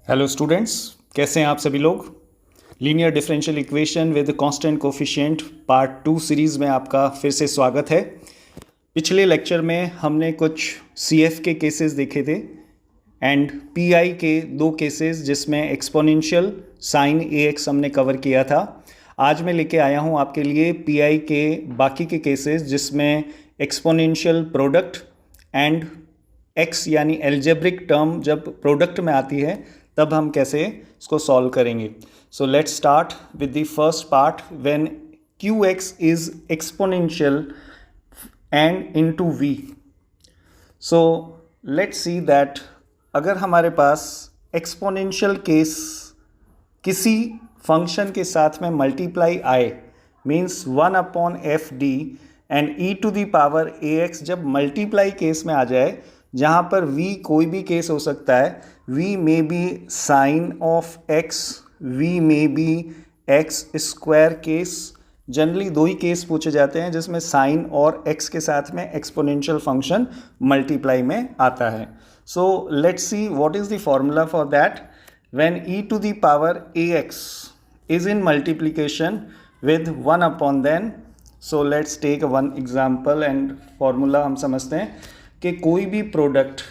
Hello students, कैसे हैं आप सभी लोग। Linear differential equation with constant coefficient part 2 series में आपका फिर से स्वागत है। पिछले लेक्चर में हमने कुछ सीएफ के केसेस देखे थे एंड पीआई के दो केसेस जिसमें एक्सपोनेंशियल साइन AX हमने कवर किया था। आज मैं लेके आया हूँ आपके लिए पीआई के बाकी के केसेस जिसमें एक्सपोनेंशियल प्रोडक्ट एंड एक्स यानी एल्जेब्रिक टर्म जब प्रोडक्ट में आती है तब हम कैसे इसको सॉल्व करेंगे। So let's start with the first part when QX is exponential and into V। So let's see that अगर हमारे पास एक्सपोनेंशियल केस किसी फंक्शन के साथ में मल्टीप्लाई आए means 1/FD and e to the power AX जब मल्टीप्लाई केस में आ जाए जहाँ पर v कोई भी केस हो सकता है, v may be sine of x, v may be x square case. Generally दो ही केस पूछे जाते हैं जिसमें साइन और x के साथ में एक्सपोनेंशियल फंक्शन मल्टीप्लाई में आता है। So let's see what is the formula for that when e to the power AX is in multiplication with 1/n। So let's take one example and formula हम समझते हैं कि कोई भी प्रोडक्ट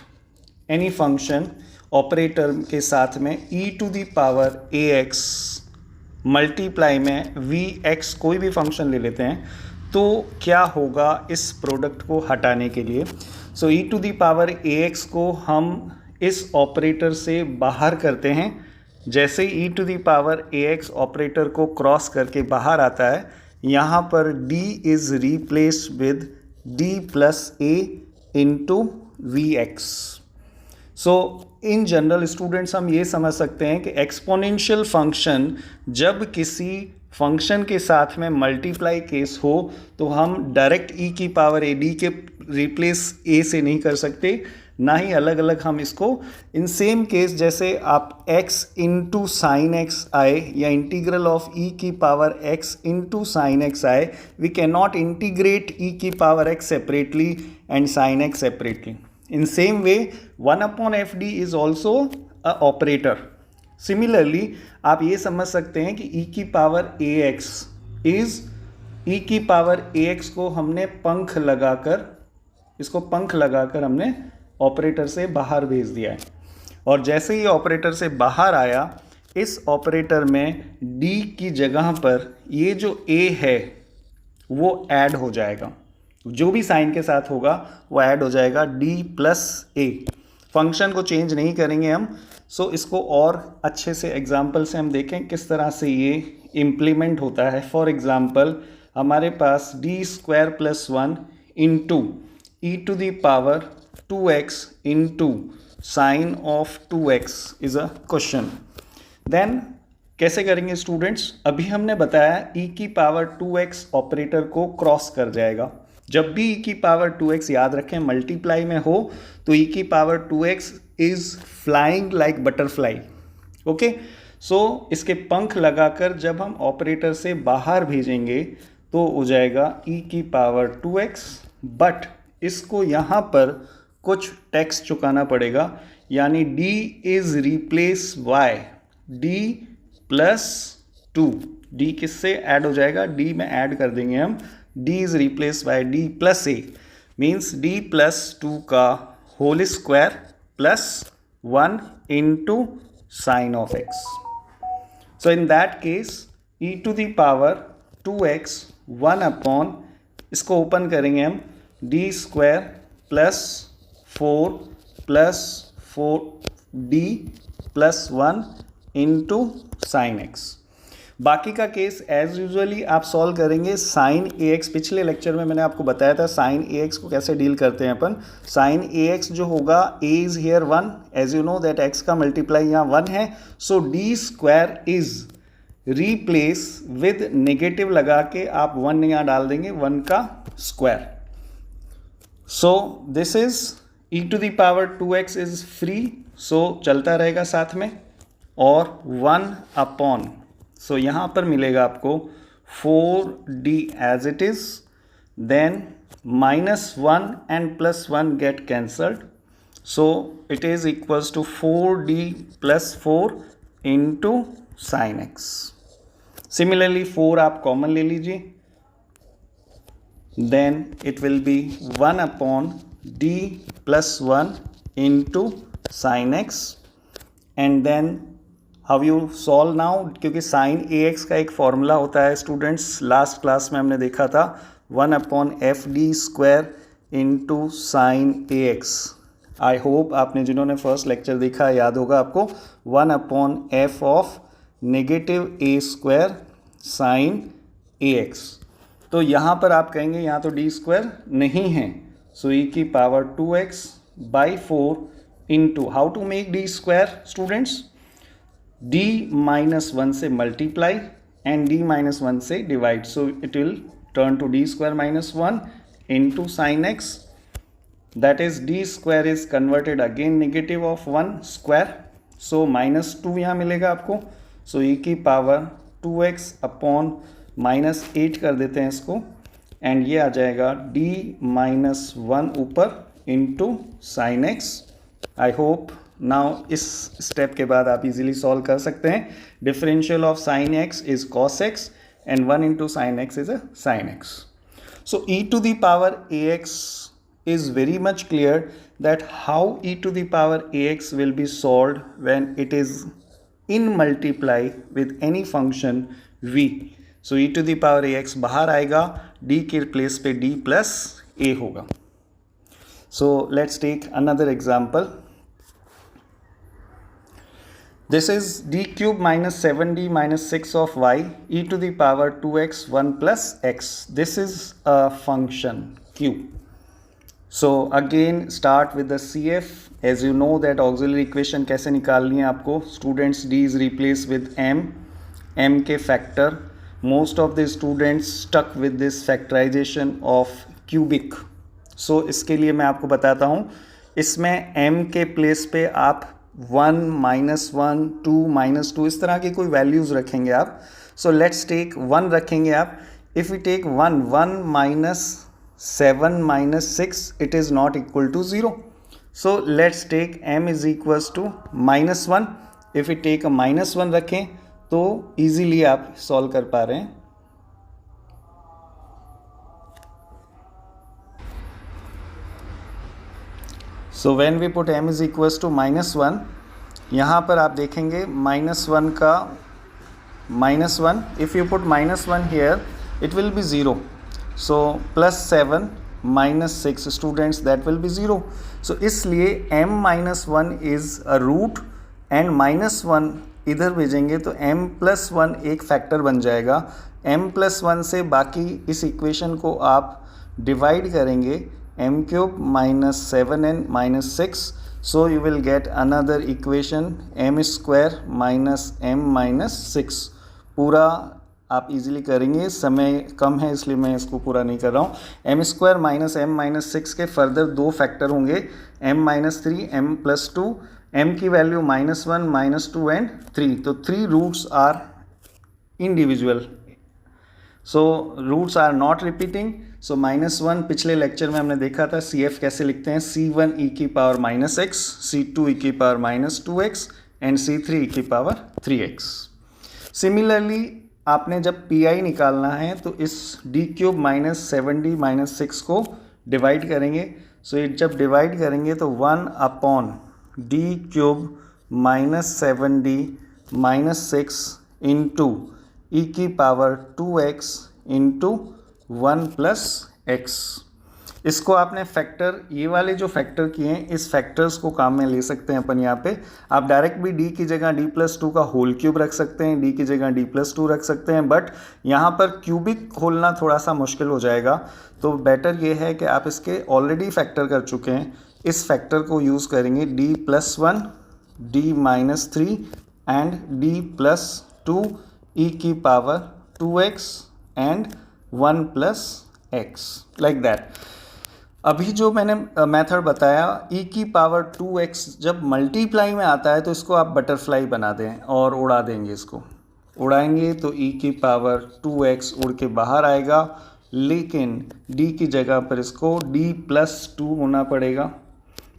एनी फंक्शन ऑपरेटर के साथ में e to the power AX multiply में Vx कोई भी फंक्शन ले लेते हैं तो क्या होगा इस प्रोडक्ट को हटाने के लिए। So e to the power AX को हम इस ऑपरेटर से बाहर करते हैं। जैसे ही e to the power AX operator को क्रॉस करके बाहर आता है, यहाँ पर d is replaced with d plus a into Vx। So in general students हम ये समझ सकते हैं कि एक्सपोनेंशियल फंक्शन जब किसी फंक्शन के साथ में मल्टीप्लाई केस हो तो हम डायरेक्ट e की पावर AD के रिप्लेस a से नहीं कर सकते, ना ही अलग अलग हम इसको इन सेम केस जैसे आप x इंटू साइन एक्स आए या इंटीग्रल ऑफ e की power x into sine x आए, we can not integrate e की power x separately and sine x separately. In same way 1/FD is also a operator. Similarly आप ये समझ सकते हैं कि e की पावर AX is e की पावर AX को हमने पंख लगाकर हमने ऑपरेटर से बाहर भेज दिया है और जैसे ही ऑपरेटर से बाहर आया इस ऑपरेटर में d की जगह पर ये जो a है वो ऐड हो जाएगा, जो भी साइन के साथ होगा वो ऐड हो जाएगा d प्लस a। फंक्शन को चेंज नहीं करेंगे हम। सो इसको और अच्छे से एग्जाम्पल से हम देखें किस तरह से ये इम्प्लीमेंट होता है। फॉर एग्जाम्पल हमारे पास d square plus 1 into e to the power 2x into sine of 2x is a question. Then कैसे करेंगे स्टूडेंट्स, अभी हमने बताया e की पावर 2x ऑपरेटर को क्रॉस कर जाएगा। जब भी e की पावर 2x याद रखें मल्टीप्लाई में हो तो e की power 2x is flying like butterfly. Okay, so इसके पंख लगाकर जब हम ऑपरेटर से बाहर भेजेंगे तो हो जाएगा e की पावर 2x, बट इसको यहाँ पर कुछ टैक्स चुकाना पड़ेगा यानी d is replace y, d plus 2। d किससे ऐड हो जाएगा, d में ऐड कर देंगे हम, d is replace by d plus a means d plus 2 का whole square plus 1 into sine of x। So in that case e to the power 2x 1/, इसको open करेंगे हम, d square plus 4 plus 4d plus 1 into sine x। बाकी का case as usually आप solve करेंगे sign AX। पिछले lecture में मैंने आपको बताया था साइन AX को कैसे डील करते हैं अपन। साइन AX जो होगा a is here 1, as you know that x का मल्टीप्लाई यहाँ 1 है। So d square is replace with negative लगा के आप 1 यहाँ डाल देंगे, 1 का square. So this is e to the power 2x is free, so चलता रहेगा साथ में और 1/, सो यहाँ पर मिलेगा आपको 4d as it is, then -1 and +1 get cancelled, so it is equals to 4d plus 4 into sine x. Similarly 4 आप कॉमन ले लीजिए, then it will be 1 upon d plus 1 into sine x. And then how you solve now, क्योंकि sine a x का एक formula होता है students, last class में हमने देखा था 1 upon F D square into sine a x. I hope आपने जिन्होंने फर्स्ट लेक्चर देखा याद होगा आपको, 1 upon F of negative A square sine a x. तो यहाँ पर आप कहेंगे यहाँ तो डी स्क्वायर नहीं है, सो ई की power 2x by 4 into, how to make d square students, d minus 1 से मल्टीप्लाई एंड d माइनस 1 से divide, so it will turn to d square minus 1 into sine x, that is d square is converted again negative of 1 square, so minus 2 यहाँ मिलेगा आपको, so e की power 2x upon minus 8 कर देते हैं इसको, and ये आ जाएगा d माइनस 1 ऊपर into sine x. I hope now इस स्टेप के बाद आप इजीली सॉल्व कर सकते हैं। Differential of sine x is cos x and 1 into sine x is a sine x. So e to the power ax is very much clear that how e to the power ax will be solved when it is in multiply with any function v. So e to the power ax बाहर आएगा, d के place पे d plus a होगा। So let's take another example. This is d cube minus 7d minus 6 of y e to the power 2x 1 plus x. This is a function q. So again start with the CF. As you know that auxiliary equation कैसे निकालनी है आपको students, d is replaced with m के factor. Most of the students stuck with this factorization of cubic. So इसके लिए मैं आपको बताता हूँ, इसमें m के प्लेस पे आप 1 minus 1 2 minus 2 इस तरह की कोई वैल्यूज़ रखेंगे आप। सो लेट्स टेक 1 रखेंगे आप। If you take 1 minus 7 minus 6 it is not equal to 0। So let's take m is equals to minus 1। If you take a minus 1 रखें तो ईजीली आप सॉल्व कर पा रहे हैं। So when we put m is equals to minus 1, यहाँ पर आप देखेंगे माइनस 1 का minus 1, if you put minus 1 here it will be 0। So plus 7 minus 6 students that will be 0। So इसलिए m minus 1 is a root and minus 1 इधर भेजेंगे तो m plus 1 एक फैक्टर बन जाएगा। m प्लस 1 से बाकी इस इक्वेशन को आप डिवाइड करेंगे, m cube minus 7n minus 6, so you will get another equation m square minus m minus 6। पूरा आप इजीली करेंगे, समय कम है इसलिए मैं इसको पूरा नहीं कर रहा हूँ। m square minus m minus 6 के फर्दर दो फैक्टर होंगे, m minus 3 m plus 2, m की वैल्यू माइनस 1 माइनस 2 एंड 3, तो 3 roots are individual, so roots are not repeating. So minus 1 पिछले लेक्चर में हमने देखा था CF कैसे लिखते हैं, C1 e की power minus x, C2 e की power minus 2x and C3 e की पावर 3x। सिमिलरली आपने जब PI निकालना है तो इस d cube minus 7d minus 6 को डिवाइड करेंगे। सो जब डिवाइड करेंगे तो 1 upon d cube minus 7d minus 6 into e की power 2x into 1 plus x। इसको आपने फैक्टर, ये वाले जो फैक्टर किए हैं इस फैक्टर्स को काम में ले सकते हैं अपन यहाँ पे। आप डायरेक्ट भी d की जगह d प्लस 2 का होल क्यूब रख सकते हैं, d की जगह d प्लस 2 रख सकते हैं, बट यहाँ पर क्यूबिक खोलना थोड़ा सा मुश्किल हो जाएगा। तो बेटर ये है कि आप इसके ऑलरेडी फैक्टर कर चुके हैं, इस फैक्टर को यूज़ करेंगे d plus 1 d minus 3 and d plus 2 e की power 2x and 1 plus x, like that. अभी जो मैंने मेथड बताया e की पावर 2x जब मल्टीप्लाई में आता है तो इसको आप बटरफ्लाई बना दें और उड़ा देंगे, इसको उड़ाएंगे तो e की पावर 2x उड़ के बाहर आएगा, लेकिन d की जगह पर इसको d प्लस 2 होना पड़ेगा।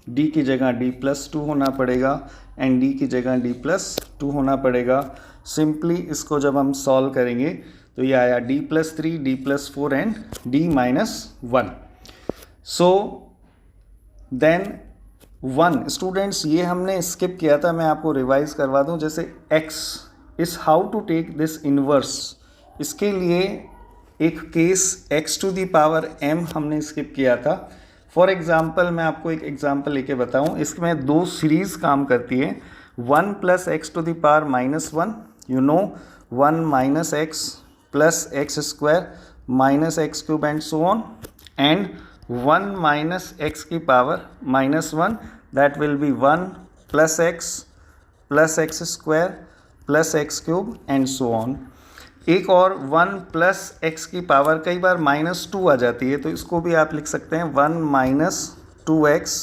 डी की जगह डी प्लस 2 होना पड़ेगा एंड डी की जगह डी प्लस 2 होना पड़ेगा। सिंपली इसको जब हम सॉल्व करेंगे तो ये आया d plus 3, d plus 4 and d minus 1। So then 1 students, ये हमने स्किप किया था, मैं आपको रिवाइज करवा दूं। जैसे x is how to take this inverse, इसके लिए एक case x to the power m हमने स्किप किया था। फॉर एग्जाम्पल मैं आपको एक एग्जाम्पल लेके बताऊं, इसमें दो सीरीज काम करती है। 1 plus x to the power minus 1, you know 1 minus x plus x square minus x cube and so on, and 1 minus x की power minus 1, that will be 1 plus x square plus x cube and so on. एक और 1 plus x की power, कई बार minus 2 आ जाती है, तो इसको भी आप लिख सकते हैं 1 minus 2x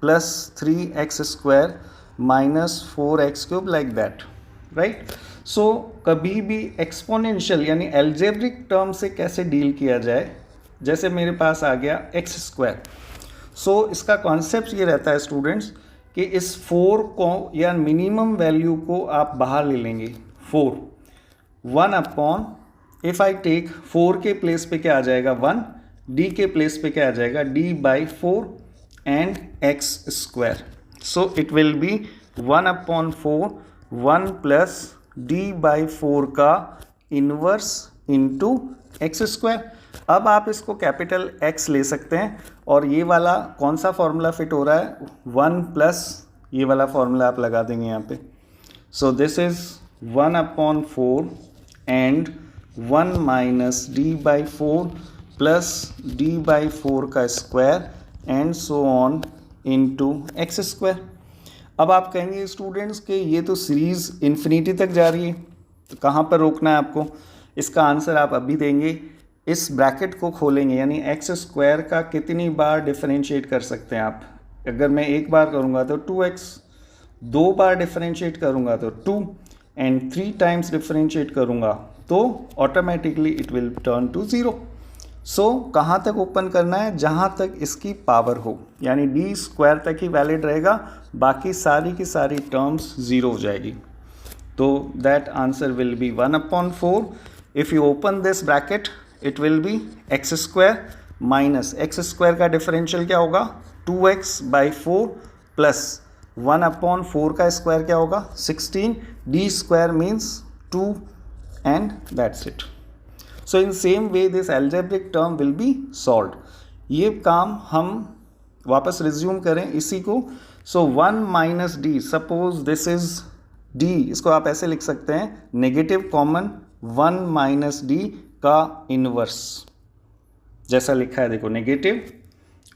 plus 3x square minus 4x cube, like that, right. So कभी भी एक्सपोनेंशियल यानी एल्जेब्रिक टर्म से कैसे डील किया जाए, जैसे मेरे पास आ गया एक्स स्क्वायर। सो इसका कॉन्सेप्ट ये रहता है स्टूडेंट्स कि इस 4 को या मिनिमम वैल्यू को आप बाहर ले लेंगे, 4 1 अपॉन, इफ आई टेक 4 के प्लेस पे क्या आ जाएगा 1, d के प्लेस पे क्या आ जाएगा d by 4 and x square. So it will be 1 upon 4 1 plus d by 4 का इनवर्स इंटू एक्स स्क्वायर। अब आप इसको कैपिटल X ले सकते हैं और ये वाला कौन सा फॉर्मूला फिट हो रहा है, 1 प्लस ये वाला फॉर्मूला आप लगा देंगे यहाँ पे। सो this is 1 upon 4 and 1 minus d by 4 plus d by 4 का square and so on into x square. अब आप कहेंगे स्टूडेंट्स कि ये तो सीरीज इन्फिनिटी तक जा रही है, तो कहाँ पर रोकना है आपको? इसका आंसर आप अभी देंगे। इस ब्रैकेट को खोलेंगे, यानी एक्स स्क्वायर का कितनी बार डिफरेंशिएट कर सकते हैं आप? अगर मैं एक बार करूँगा तो 2x, 2 बार डिफरेंशिएट करूँगा तो 2, एंड 3 टाइम्स डिफरेंशिएट करूँगा तो automatically it will turn to 0। So कहाँ तक ओपन करना है? जहाँ तक इसकी पावर हो, यानी डी स्क्वायर तक ही वैलिड रहेगा, बाकी सारी की सारी टर्म्स 0 हो जाएगी। तो that answer will be 1 upon 4। If you open this bracket it will B x square minus x square का डिफरेंशियल क्या होगा 2x बाई 4 प्लस 1 अपॉन 4 का स्क्वायर क्या होगा 16, D square means 2 and that's it. So in same way this algebraic term will be solved. ये काम हम वापस रिज्यूम करें इसी को। सो 1 minus D, suppose this is D, इसको आप ऐसे लिख सकते हैं नेगेटिव कॉमन 1 माइनस डी का इनवर्स, जैसा लिखा है देखो नेगेटिव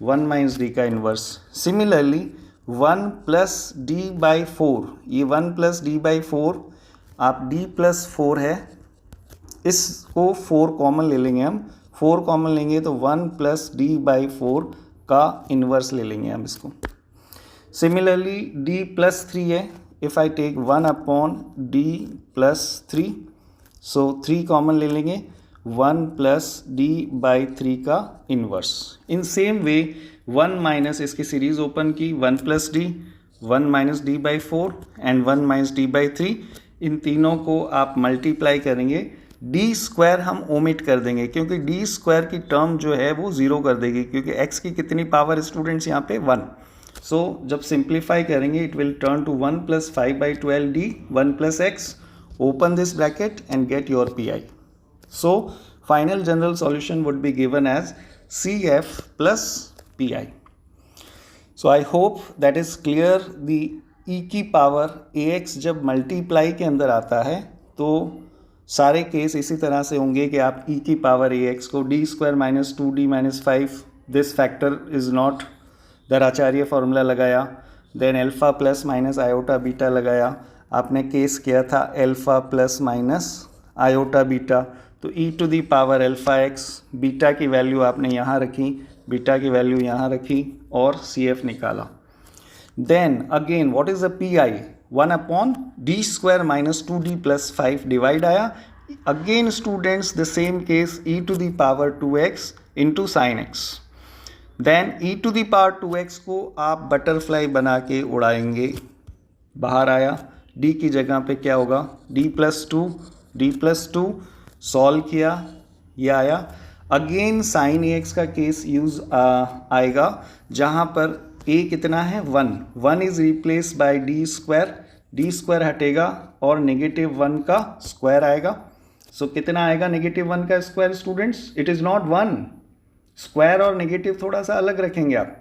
1 माइनस डी का inverse. Similarly 1 plus d by 4, ये 1 प्लस डी बाई 4, आप डी प्लस 4 है, इसको 4 कॉमन ले लेंगे हम, 4 कॉमन लेंगे तो 1 प्लस डी बाई 4 का इनवर्स ले लेंगे हम इसको। सिमिलरली डी प्लस 3 है, if I take 1 upon d plus 3, so 3 common ले लेंगे, 1 प्लस डी बाई 3 का inverse. In same way 1 minus, इसकी सीरीज ओपन की, 1 plus d, 1 minus d by 4 and 1 minus d by 3, इन तीनों को आप मल्टीप्लाई करेंगे। डी स्क्वायर हम ओमिट कर देंगे क्योंकि डी स्क्वायर की टर्म जो है वो 0 कर देगी, क्योंकि एक्स की कितनी पावर स्टूडेंट्स यहाँ पे 1। सो जब सिंप्लीफाई करेंगे it will turn to 1 plus 5 by 12 d 1 plus x. Open this bracket and get your P I. So final general solution would be given as CF plus PI. So I hope that is clear. The e की power ax जब multiply के अंदर आता है तो सारे case इसी तरह से होंगे कि आप e की पावर ax को d square minus 2d minus 5, this factor is not, दराचार्य फॉर्मूला लगाया, then alpha plus minus iota beta लगाया, आपने केस किया था alpha plus minus iota beta, तो e to the power alpha x, beta की value आपने यहाँ रखी, बीटा की वैल्यू यहाँ रखी और CF निकाला। Then again what is the PI? 1 upon d square minus 2d plus 5 divide आया। Again students the same case e to the power 2x into sine x. Then e to the power 2x को आप butterfly बना के उड़ाएंगे, बाहर आया, d की जगह पे क्या होगा, d+2 सॉल्व किया, ये आया। अगेन साइन ax का केस यूज आएगा जहाँ पर a कितना है 1 is replace bye D square हटेगा और -1 का स्क्वायर आएगा। सो कितना आएगा -1 का square students, it is not 1, square और नेगेटिव थोड़ा सा अलग रखेंगे आप।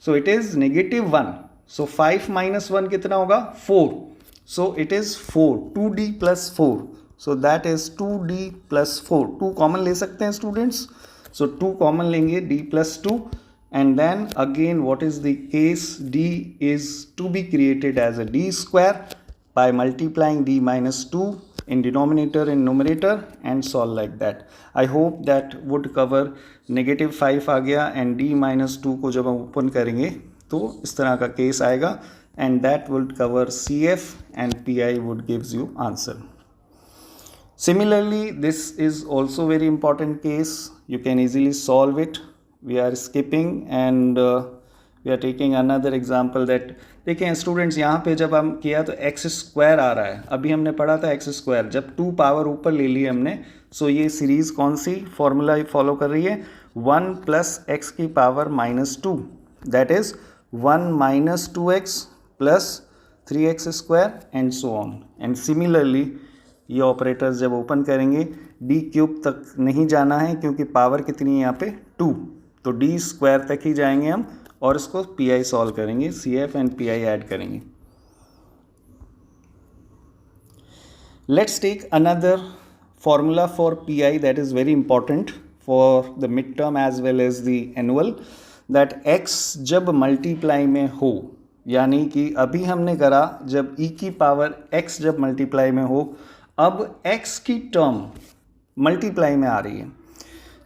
सो इट इज -1, सो 5 - 1 कितना होगा 4, so it is 4, 2d + 4, so that is 2d + 4, 2 common ले सकते हैं स्टूडेंट्स, सो 2 कॉमन लेंगे, d + 2, and then again what is the case, d is to be created as a d square by multiplying d - 2 in denominator and numerator and solve like that. I hope that would cover -5 आ गया and d - 2 को जब हम open करेंगे तो इस तरह का case आएगा and that would cover CF and PI would gives you answer. Similarly, this is also very important case, you can easily solve it. We are skipping and we are taking another example that देखें students, यहाँ पे जब हम किया तो x² आ रहा है, अभी हमने पढ़ा था x², जब 2 पावर ऊपर ले ली हमने, सो ये सीरीज़ कौन सी फॉर्मूला फॉलो कर रही है, 1 + x की power -2, that is 1 - 2x + 3x² and so on. And similarly ये ऑपरेटर्स जब ओपन करेंगे d³ तक नहीं जाना है क्योंकि पावर कितनी है यहाँ पे 2, तो d² तक ही जाएंगे हम और इसको PI सॉल्व करेंगे, CF एंड PI ऐड करेंगे। Let's take another formula for PI that is very important for the mid term as well as the annual, that x जब मल्टीप्लाई में हो, यानी कि अभी हमने करा जब e की पावर x जब मल्टीप्लाई में हो, अब x की टर्म मल्टीप्लाई में आ रही है,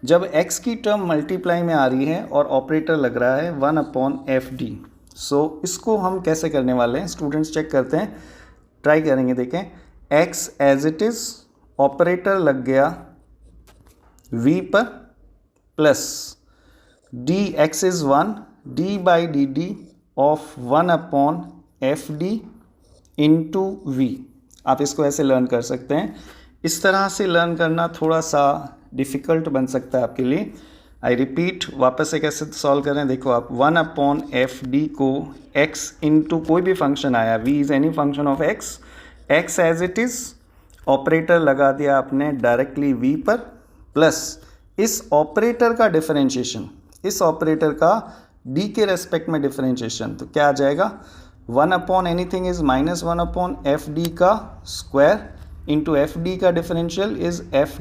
जब x की टर्म मल्टीप्लाई में आ रही है और ऑपरेटर लग रहा है 1/fd। सो इसको हम कैसे करने वाले हैं स्टूडेंट्स, चेक करते हैं, ट्राई करेंगे, देखें x as it is, operator लग गया v पर, plus d x is 1, d/dt of 1/fd into v। आप इसको ऐसे लर्न कर सकते हैं, इस तरह से लर्न करना थोड़ा सा डिफ़िकल्ट बन सकता है आपके लिए। आई रिपीट, वापस से कैसे सॉल्व करें, देखो आप 1/fd को x इंटू कोई भी फंक्शन आया, v is any function of x as it is, operator लगा दिया आपने डायरेक्टली v पर, प्लस इस ऑपरेटर का डिफरेंशिएशन, इस ऑपरेटर का d के रेस्पेक्ट में डिफरेंशिएशन, तो क्या आ जाएगा 1/anything इज़ -1/fd का स्क्वायर इंटू fd का differential is f'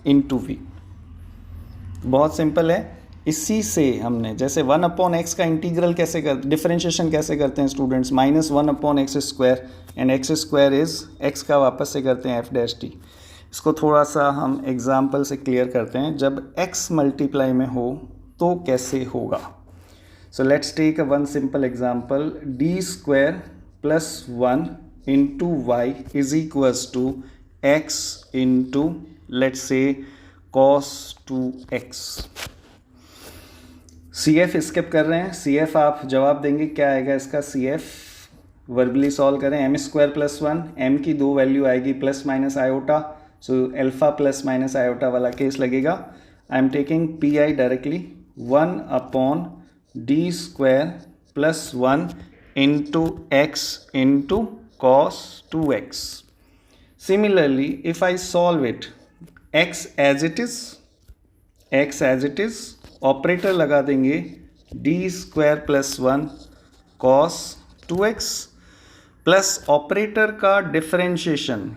into v। बहुत सिंपल है, इसी से हमने जैसे 1/x का इंटीग्रल कैसे डिफरेंशिएशन कैसे करते हैं students, -1/x² and x² is x का वापस से करते हैं f'। इसको थोड़ा सा हम एग्जाम्पल से क्लियर करते हैं, जब x मल्टीप्लाई में हो तो कैसे होगा। So let's take one simple example, d² + 1 into y is equals to x into let's say cos 2x। CF skip कर रहे हैं, CF आप जवाब देंगे क्या आएगा इसका, CF वर्बली सॉल्व करें, m² + 1, m की 2 वैल्यू आएगी ± आयोटा, सो अल्फा ± आयोटा वाला केस लगेगा। I am taking PI directly, 1/d² + 1 into x into cos 2x। Similarly, if I solve it, x as it is, operator लगा देंगे d² + 1 cos 2x plus operator का differentiation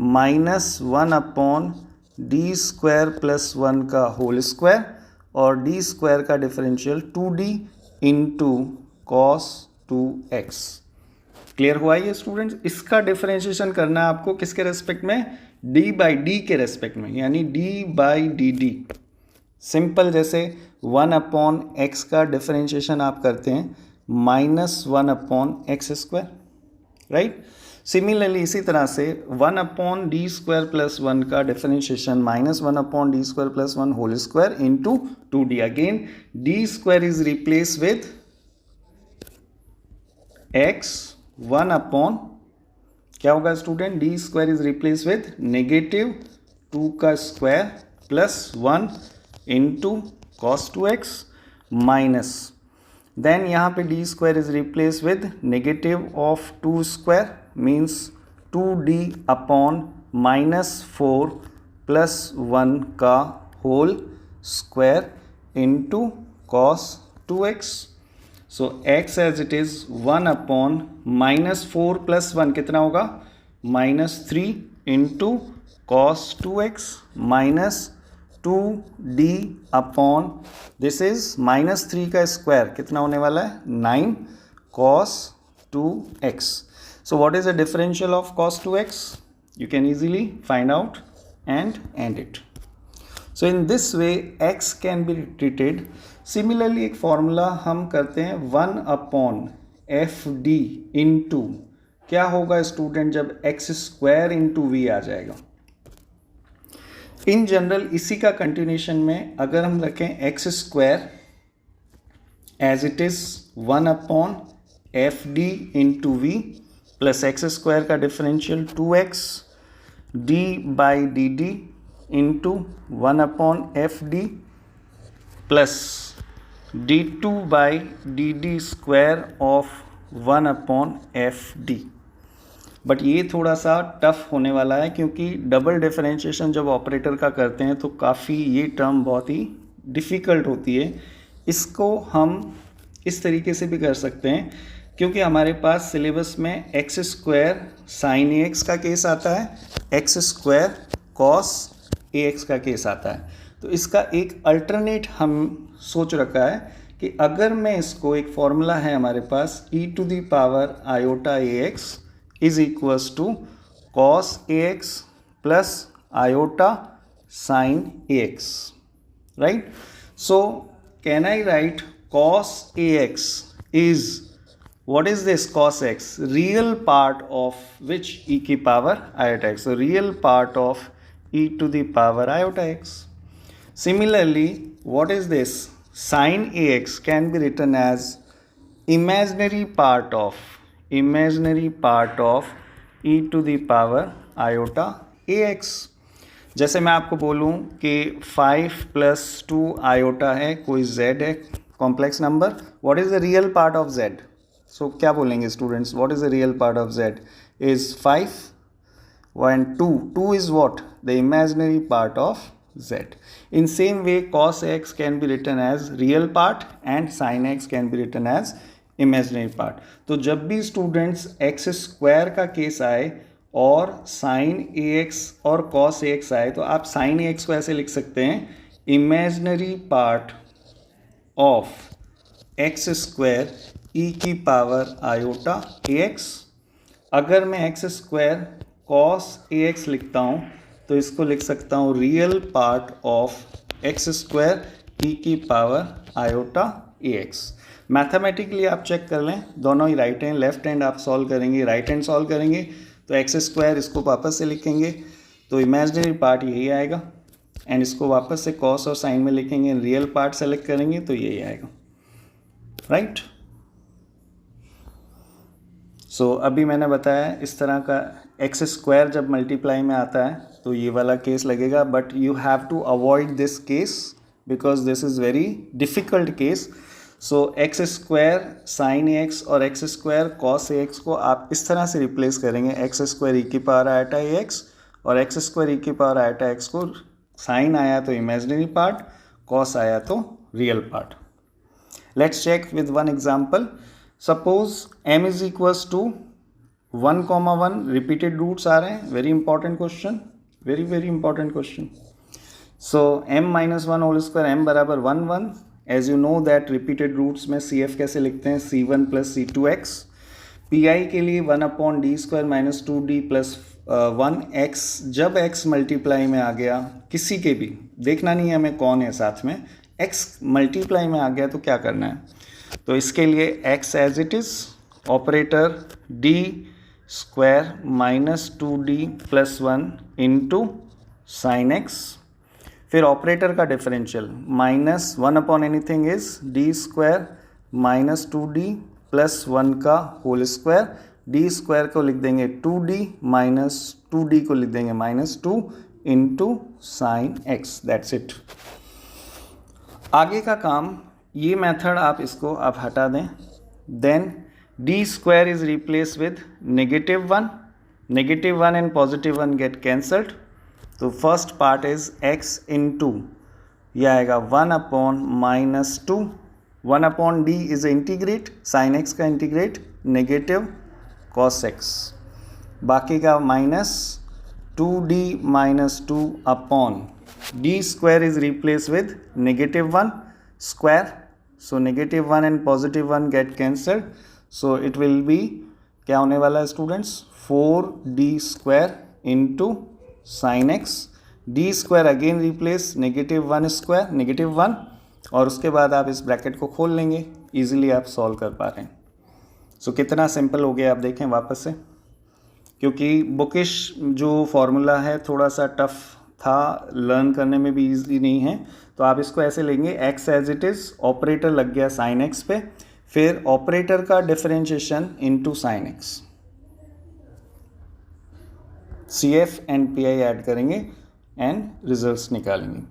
-1/d² + 1 का whole square और d² का differential 2d into cos 2x। Clear हुआ ये students, इसका differentiation करना है आपको किसके रेस्पेक्ट में, d/d के रेस्पेक्ट में, यानी d/dd। सिंपल जैसे 1/x का डिफरेंशिएशन आप करते हैं -1/x², राइट। सिमिलरली इसी तरह से 1/d² + 1 का differentiation -1/d² + 1 whole square into 2d। Again d² is replace with x 1/ क्या होगा student, d² is replace with -2 का square plus 1 into cos 2x minus, then यहाँ पे d² is replace with -2² means 2d/-4 + 1 का whole square into cos 2x। So x as it is 1/-4 + 1 कितना होगा, -3 into cos 2x minus 2d upon this is -3 का square कितना होने वाला है, 9 cos 2x। So what is the differential of cos 2x, you can easily find out and end it. So in this way x can be treated. Similarly एक formula हम करते हैं 1/fd into क्या होगा स्टूडेंट, जब x² into we आ जाएगा। In general इसी का कंटिन्यूशन में अगर हम रखें x² as it is 1/fd into v plus x² का differential 2x d/dd into 1/fd plus d2/dd² of 1/fd। But ये थोड़ा सा टफ होने वाला है क्योंकि डबल डिफरेंशिएशन जब ऑपरेटर का करते हैं तो काफ़ी ये टर्म बहुत ही डिफ़िकल्ट होती है। इसको हम इस तरीके से भी कर सकते हैं क्योंकि हमारे पास सिलेबस में x² sin ax का केस आता है, x² cos ax का केस आता है। तो इसका एक अल्टरनेट हम सोच रखा है कि अगर मैं इसको, एक फॉर्मूला है हमारे पास e⁻iAx is equals to cos ax plus iota sin ax, right? So can I write cos ax is, what is this cos x, real part of which e⁻iota x, so real part of e⁻iota x. Similarly what is this, sin ax can be written as imaginary part of e⁻iota ax। जैसे मैं आपको बोलूं कि 5 + 2 iota है, कोई z है complex number, what is the real part of z, सो क्या बोलेंगे students, what is the real part of z is 5 and 2 is what, the imaginary part of z. In same way cos x can be written as real part and sin x can be written as imaginary part. तो जब भी students x² का case आए और sin ax और cos ax आए तो आप sin ax को ऐसे लिख सकते हैं, imaginary part of x² e⁻iota ax। अगर मैं x² cos ax लिखता हूँ तो इसको लिख सकता हूँ real part of x² e⁻iota ax। Mathematically आप चेक कर लें, दोनों ही राइट हैंड, लेफ्ट हैंड आप सॉल्व करेंगे, राइट हैंड सॉल्व करेंगे तो x² इसको वापस से लिखेंगे तो इमेजिनरी पार्ट यही आएगा, एंड इसको वापस से कॉस और साइन में लिखेंगे, रियल पार्ट सेलेक्ट करेंगे तो यही आएगा, राइट। सो अभी मैंने बताया इस तरह का x² जब मल्टीप्लाई में आता है तो ये वाला केस लगेगा, but you have to avoid this case because this is very difficult case. So x² sin ax और x² cos ax को आप इस तरह से रिप्लेस करेंगे, x² e⁻iota ax और x² e⁻iota x को साइन आया तो इमेजिनरी पार्ट, cos आया तो real part. Let's check with one example. Suppose m is equals to 1,1 repeated roots आ रहे हैं, very important question, very important question. So m-1 whole square m बराबर 1 1। As you know that repeated roots में CF कैसे लिखते हैं, C1 + C2x। PI के लिए 1/d² - 2d + 1x। जब x मल्टीप्लाई में आ गया, किसी के भी देखना नहीं है हमें कौन है साथ में, x मल्टीप्लाई में आ गया तो क्या करना है, तो इसके लिए x as it is, operator d square minus 2d plus 1 into sine x. फिर ऑपरेटर का differential minus 1 upon anything is d square minus 2d plus 1 का होल स्क्वायर। डी स्क्वायर को लिख देंगे 2d माइनस 2d को लिख देंगे minus 2 into sine x. That's it. आगे का काम ये मेथड आप इसको आप हटा दें। Then d square is replace with -1, -1 and +1 get cancelled. तो first part is x into यह आएगा 1 upon minus 2, 1 upon d is integrate, sine x का इंटीग्रेट, नेगेटिव कॉस एक्स, बाकी का minus 2d minus 2 upon d square is replace with -1 square. So -1 and +1 get cancelled. So it will be क्या होने वाला है students, 4d square into sine x. D square again replace -1 square, -1, और उसके बाद आप इस ब्रैकेट को खोल लेंगे। इजीली आप सॉल्व कर पा रहे हैं। सो कितना सिंपल हो गया आप देखें वापस से, क्योंकि बुकिश जो फॉर्मूला है थोड़ा सा टफ था, लर्न करने में भी इजी नहीं है। तो आप इसको ऐसे लेंगे, x as it is, operator लग गया साइन एक्स पे, फिर ऑपरेटर का differentiation into sine x, CF and PI add करेंगे एंड रिजल्ट्स निकालेंगे।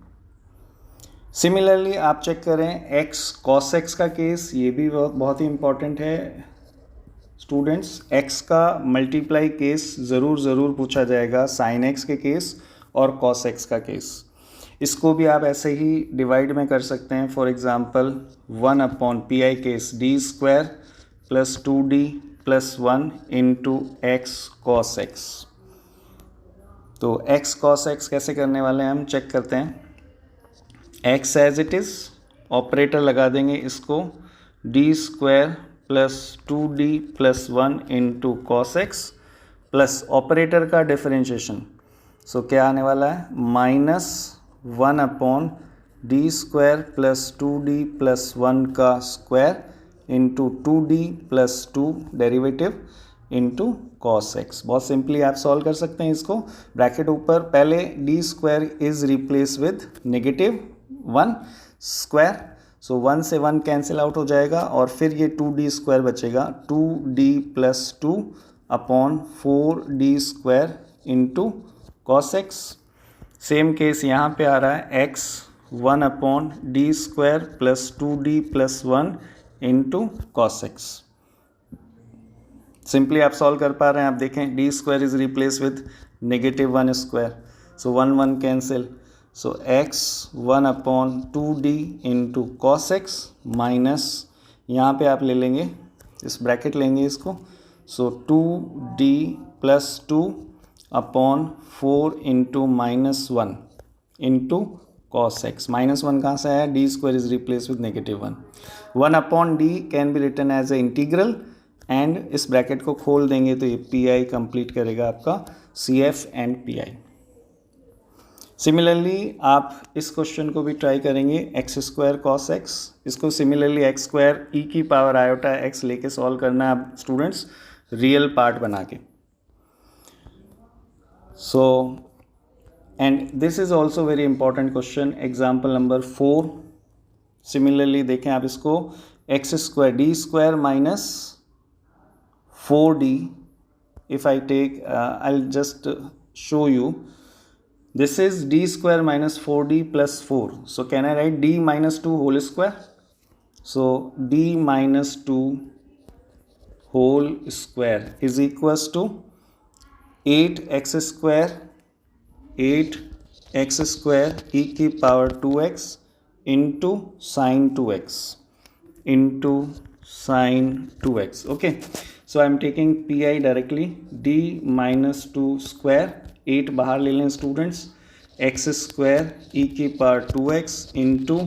सिमिलरली आप चेक करें x cos x का केस, ये भी बहुत ही इंपॉर्टेंट है स्टूडेंट्स। x का मल्टीप्लाई केस ज़रूर पूछा जाएगा, साइन x के केस और cos x का केस। इसको भी आप ऐसे ही डिवाइड में कर सकते हैं। For example 1 upon PI case D square plus 2d plus 1 into x cos x. तो x cos x कैसे करने वाले हैं हम चेक करते हैं। x as it is, operator लगा देंगे इसको, d square plus 2d plus 1 into cos x, plus operator का डिफरेंशिएशन। सो क्या आने वाला है, -1 upon d square plus 2d plus 1 का square into 2d plus 2 derivative into cos x. बहुत सिंपली आप सॉल्व कर सकते हैं इसको। ब्रैकेट ऊपर पहले d square is replace with -1 square, so 1 से 1 कैंसिल आउट हो जाएगा, और फिर ये 2d स्क्वायर बचेगा, 2d plus 2 upon 4d square into cos x. Same case यहाँ पे आ रहा है, x 1 upon d square plus 2d plus 1 into cos x. Simply आप सॉल्व कर पा रहे हैं। आप देखें D square is replace with -1 square, so 1 cancel, so x 1 upon 2d into cos x minus, यहाँ पे आप ले लेंगे इस ब्रैकेट लेंगे इसको, सो 2d plus 2 upon 4 into -1 into cos x. -1 कहाँ से आया, d square is replace with -1। 1 upon d can be written as a integral, and इस ब्रैकेट को खोल देंगे तो ये PI कंप्लीट करेगा आपका CF एंड PI। सिमिलरली आप इस क्वेश्चन को भी ट्राई करेंगे, x स्क्वायर कॉस एक्स। इसको सिमिलरली x स्क्वायर e की पावर आयोटा x लेके सॉल्व करना है आप स्टूडेंट्स, रियल पार्ट बना के। So and this is also very important question, example number 4। Similarly देखें आप इसको, x square d square minus 4d, if I take I'll just show you, this is d square minus 4d plus 4, so can I write d minus 2 whole square? So d minus 2 whole square is equals to 8x square e की power 2x into sin 2x into sin 2x. Okay, so I am taking PI directly, d minus 2 square, 8 बाहर ले लें students, x square e की power 2x into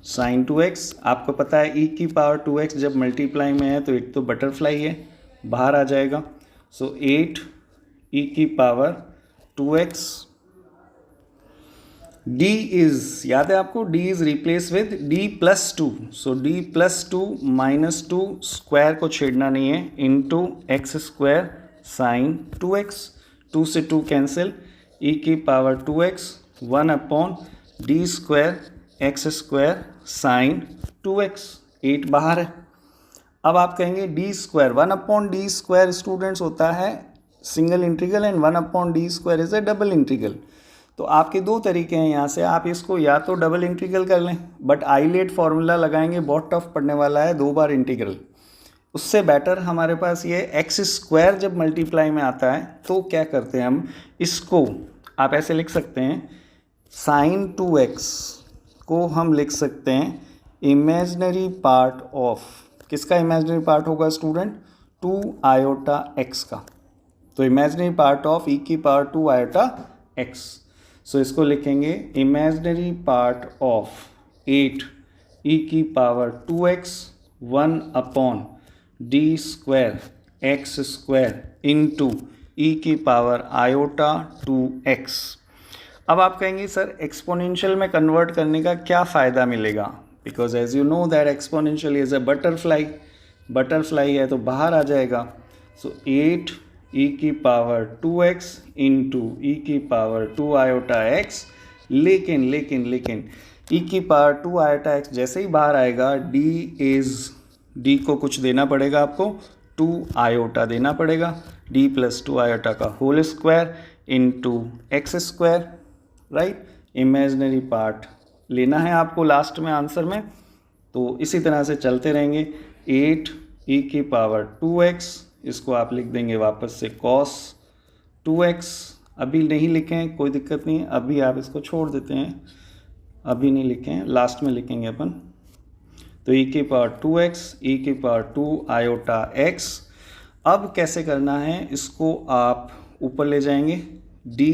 sign 2x। आपको पता है e की power 2x जब मल्टीप्लाई में है तो एक तो बटरफ्लाई है, बाहर आ जाएगा। सो 8 e की पावर 2x, d इज, याद है आपको, d is replace with d plus 2, so d plus 2 minus 2 square को छेड़ना नहीं है, into x square sine 2x, 2 से 2 कैंसिल, e की power 2x 1 upon d square x square sine 2x, 8 बाहर है। अब आप कहेंगे D square, 1 upon d square students होता है single integral and 1 upon d square is A double integral. तो आपके दो तरीके हैं यहाँ से, आप इसको या तो डबल इंटीग्रल कर लें, बट आईलेट फार्मूला लगाएंगे, बहुत टफ पड़ने वाला है, 2 बार इंटीग्रल। उससे बेटर हमारे पास ये एक्स स्क्वायर जब मल्टीप्लाई में आता है तो क्या करते हैं हम, इसको आप ऐसे लिख सकते हैं, साइन 2x को हम लिख सकते हैं इमेजनरी पार्ट ऑफ, किसका इमेजनरी पार्ट होगा स्टूडेंट, 2 आयोटा x का। तो इमेजनरी पार्ट ऑफ e की पावर 2 आयोटा x, सो इसको लिखेंगे इमेजनरी पार्ट ऑफ 8 e की power 2x 1 upon d square x square into e की पावर आयोटा 2x। अब आप कहेंगे सर एक्सपोनेंशियल में कन्वर्ट करने का क्या फ़ायदा मिलेगा, because as you know that exponential is a butterfly, butterfly है तो बाहर आ जाएगा। सो 8 e की पावर 2x इंटू ई की पावर 2 आयोटा x, लेकिन e की पावर 2 आयोटा x जैसे ही बाहर आएगा d को कुछ देना पड़ेगा आपको, 2 आयोटा देना पड़ेगा, d प्लस 2 आयोटा का whole square into x square, right. Imaginary part लेना है आपको लास्ट में आंसर में, तो इसी तरह से चलते रहेंगे। 8 e की पावर 2x, इसको आप लिख देंगे वापस से cos 2x, अभी नहीं लिखें कोई दिक्कत नहीं, अभी आप इसको छोड़ देते हैं, अभी नहीं लिखें, लास्ट में लिखेंगे अपन। तो e की पावर 2x, e की पावर 2 आयोटा x। अब कैसे करना है, इसको आप ऊपर ले जाएंगे, d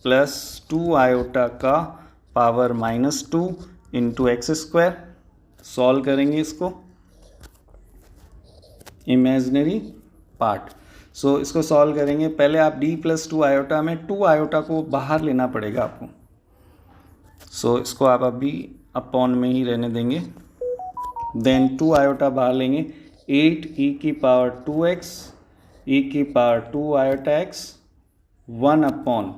प्लस 2 आयोटा का power -2 into x square, solve करेंगे इसको, इमेजनरी पार्ट। सो इसको सॉल्व करेंगे, पहले आप d प्लस 2 आयोटा में 2 आयोटा को बाहर लेना पड़ेगा आपको। सो इसको आप अभी अपॉन में ही रहने देंगे, देन 2 आयोटा बाहर लेंगे, 8 e की पावर 2x, e की पावर 2 आयोटा x 1 अपॉन,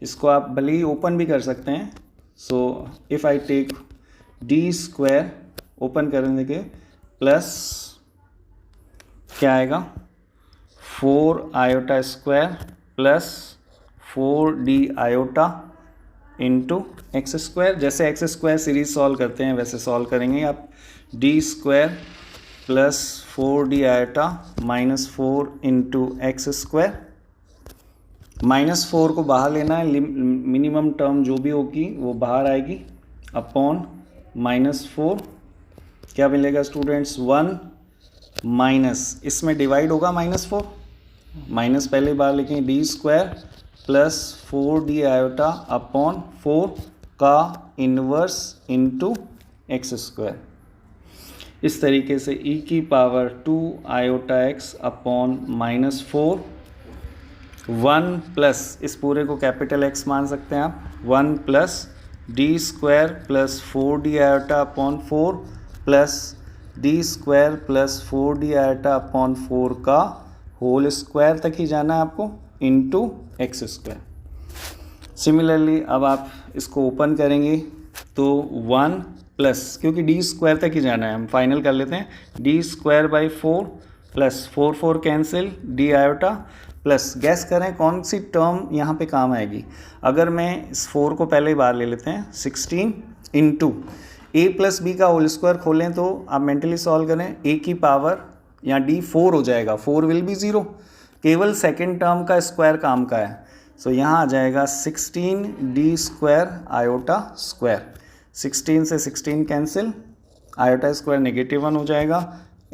इसको आप भले ही ओपन भी कर सकते हैं। So if I take d square, open करने के, प्लस क्या आएगा 4 iota square plus 4d iota into x square. जैसे एक्स स्क्वायर सीरीज सॉल्व करते हैं वैसे सॉल्व करेंगे आप, d square plus 4d iota -4 into x square, -4 को बाहर लेना है, मिनिमम टर्म जो भी होगी वो बाहर आएगी, अपॉन -4 क्या मिलेगा स्टूडेंट्स, 1 माइनस, इसमें डिवाइड होगा -4, माइनस पहले बार लिखें, D square plus 4d iota upon 4 का इन्वर्स इंटू एक्स स्क्वायर। इस तरीके से e की power 2 iota x upon -4, 1 plus, इस पूरे को कैपिटल X मान सकते हैं आप, 1 plus d square plus 4d iota upon 4 plus d square plus 4d iota upon 4 का होल स्क्वायर तक ही जाना है आपको, इंटू एक्स स्क्वायर। सिमिलरली अब आप इसको ओपन करेंगे तो 1 प्लस, क्योंकि डी स्क्वायर तक ही जाना है, हम फाइनल कर लेते हैं, D square by 4 plus 4 cancel, D iota plus, gas करें कौन सी टर्म यहाँ पे काम आएगी। अगर मैं इस 4 को पहले ही बाहर ले लेते हैं, 16 इंटू a प्लस बी का होल स्क्वायर खोलें तो आप मेंटली सॉल्व करें, a की पावर यहाँ d 4 हो जाएगा, 4 विल बी 0, केवल सेकेंड टर्म का स्क्वायर काम का है। सो यहाँ आ जाएगा 16 डी स्क्वायर आयोटा स्क्वायर, 16 से 16 कैंसिल, आयोटा स्क्वायर -1 हो जाएगा,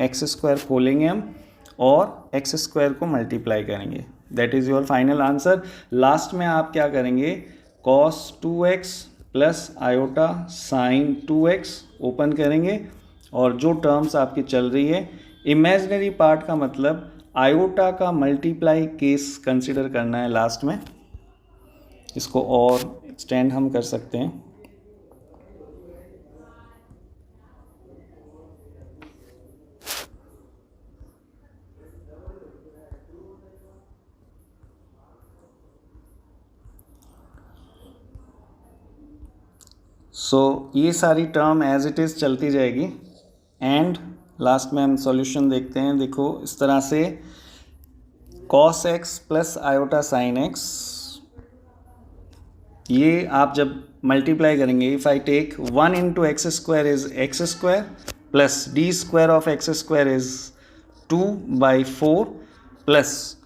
एक्स स्क्वायर खोलेंगे हम और एक्स स्क्वायर को मल्टीप्लाई करेंगे, that is your final answer. Last में आप क्या करेंगे, cos 2x plus iota sine 2x open करेंगे, और जो टर्म्स आपकी चल रही है, इमेजनरी पार्ट का मतलब आयोटा का मल्टीप्लाई केस कंसिडर करना है लास्ट में, इसको और एक्सटेंड हम कर सकते हैं। सो ये सारी टर्म एज इट इज़ चलती जाएगी एंड लास्ट में हम सॉल्यूशन देखते हैं। देखो इस तरह से cos x plus iota sine x, ये आप जब मल्टीप्लाई करेंगे, if I take 1 into x square is x square plus d square of x square is 2/4 plus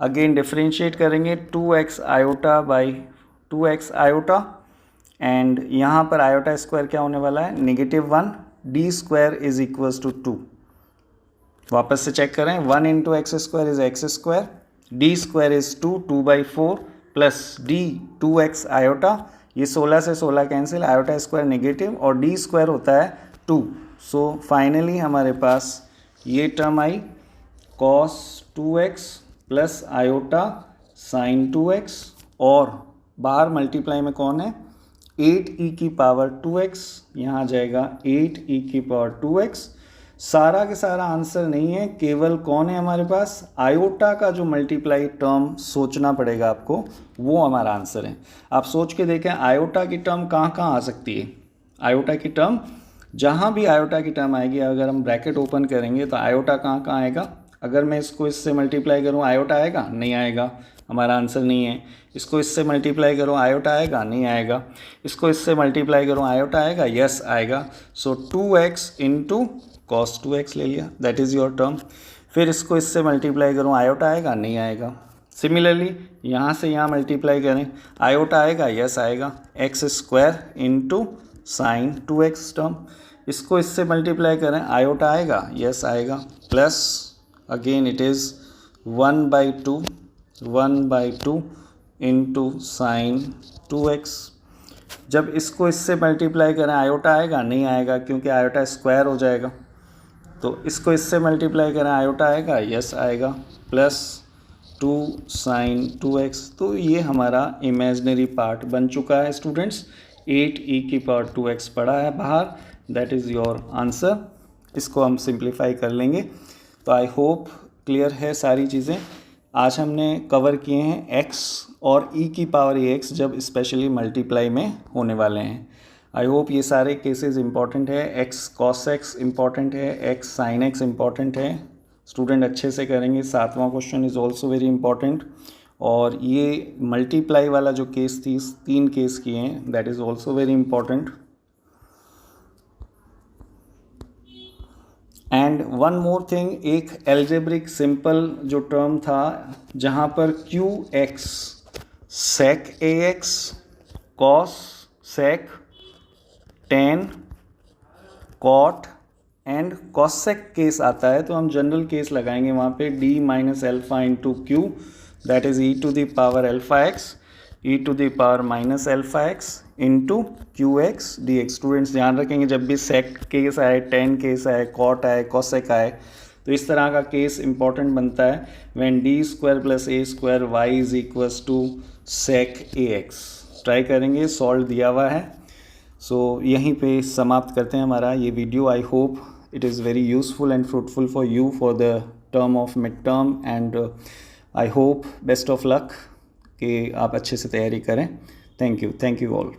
again differentiate करेंगे 2x iota by 2x iota and यहाँ पर iota square क्या होने वाला है -1, d square is equals to 2। वापस से check करें, 1 into x square is x square, d square is 2/4 plus d 2x iota, ये 16 से 16 कैंसिल, आयोटा स्क्वायर नेगेटिव और डी स्क्वायर होता है 2। सो फाइनली हमारे पास ये टर्म आई cos 2x plus iota sine 2x और बाहर मल्टीप्लाई में कौन है 8e की पावर 2x, यहाँ जाएगा 8e की पावर 2x। सारा के सारा आंसर नहीं है, केवल कौन है हमारे पास आयोटा का जो मल्टीप्लाई टर्म सोचना पड़ेगा आपको, वो हमारा आंसर है। आप सोच के देखें आयोटा की टर्म कहाँ कहाँ आ सकती है। आयोटा की टर्म जहाँ भी आयोटा की टर्म आएगी, अगर हम ब्रैकेट ओपन करेंगे तो आयोटा कहाँ कहाँ आएगा। अगर मैं इसको इससे मल्टीप्लाई करूँ आयोटा आएगा, नहीं आएगा, हमारा आंसर नहीं है। इसको इससे मल्टीप्लाई करूँ आयोटा आएगा, नहीं आएगा। इसको इससे मल्टीप्लाई करूँ आयोटा आएगा, यस आएगा। सो 2x इंटू cos 2x ले लिया, दैट इज़ योर टर्म। फिर इसको इससे मल्टीप्लाई करूँ आयोटा आएगा, नहीं आएगा। सिमिलरली यहाँ से यहाँ मल्टीप्लाई करें आयोटा आएगा, यस आएगा। X square into sine 2x term, इसको इससे मल्टीप्लाई करें आयोटा आएगा, यस आएगा। Plus again it is 1/2 into sine 2x। जब इसको इससे मल्टीप्लाई करें आयोटा आएगा, नहीं आएगा क्योंकि आयोटा स्क्वायर हो जाएगा। तो इसको इससे मल्टीप्लाई करें आयोटा आएगा, यस आएगा। प्लस 2 साइन 2x, तो ये हमारा इमेजिनरी पार्ट बन चुका है स्टूडेंट्स। 8e की पावर 2x पड़ा है बाहर, दैट इज़ योर आंसर। इसको हम सिंप्लीफाई कर लेंगे। तो आई होप क्लियर है सारी चीज़ें। आज हमने कवर किए हैं x और e की पावर ax जब स्पेशली मल्टीप्लाई में होने वाले हैं। आई होप ये सारे केसेस इंपॉर्टेंट है। x cos x इम्पॉर्टेंट है, x sin x इम्पॉर्टेंट है, स्टूडेंट अच्छे से करेंगे। 7वां question is also very important. और ये मल्टीप्लाई वाला जो केस थी, 3 केस किए हैं, that is also very important. And one more thing, एक एल्जेब्रिक सिंपल जो टर्म था जहाँ पर qx sec ax cos sec tan cot and cosec case आता है, तो हम जनरल केस लगाएंगे वहाँ पे d minus alpha into q, that is e to the power alpha x, e to the power minus alpha x into q x d x. Students ध्यान रखेंगे जब भी सेक केस आए, टेन केस आए, cot आए, cosec आए, तो इस तरह का केस इंपॉर्टेंट बनता है when d square plus a square y is equals to sec a x. Try करेंगे, सॉल्व दिया हुआ है। सो यहीं पे समाप्त करते हैं हमारा ये video. I hope it is very useful and fruitful for you for the term of mid term and I hope best of luck कि आप अच्छे से तैयारी करें। Thank you all.